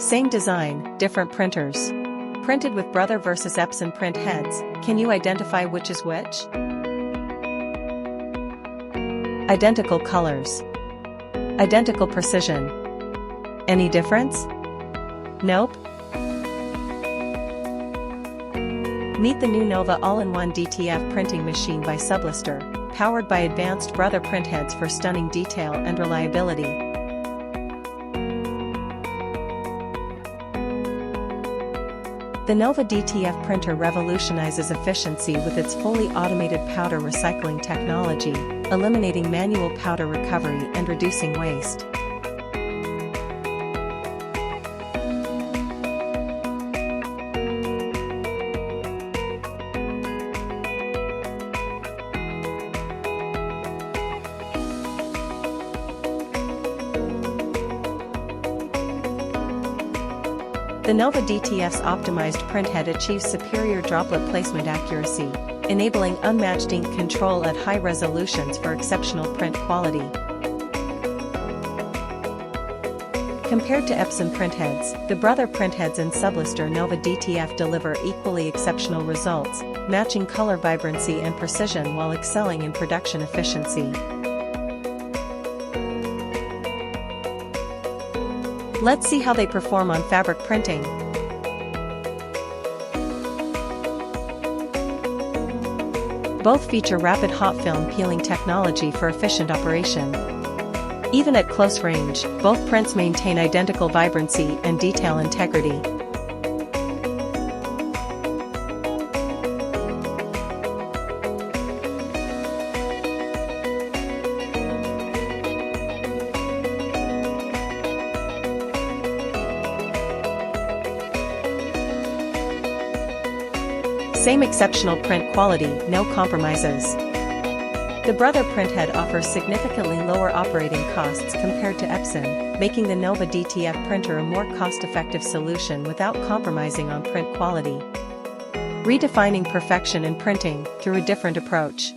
Same design, different printers. Printed with Brother versus Epson print heads, can you identify which is which? Identical colors. Identical precision. Any difference? Nope. Meet the new Nova all-in-one DTF printing machine by Sublistar, powered by advanced Brother printheads for stunning detail and reliability. The Nova DTF printer revolutionizes efficiency with its fully automated powder recycling technology, eliminating manual powder recovery and reducing waste. The Nova DTF's optimized printhead achieves superior droplet placement accuracy, enabling unmatched ink control at high resolutions for exceptional print quality. Compared to Epson printheads, the Brother printheads and Sublistar Nova DTF deliver equally exceptional results, matching color vibrancy and precision while excelling in production efficiency. Let's see how they perform on fabric printing. Both feature rapid hot film peeling technology for efficient operation. Even at close range, both prints maintain identical vibrancy and detail integrity. Same exceptional print quality, no compromises. The Brother printhead offers significantly lower operating costs compared to Epson, making the Nova DTF printer a more cost-effective solution without compromising on print quality. Redefining perfection in printing through a different approach.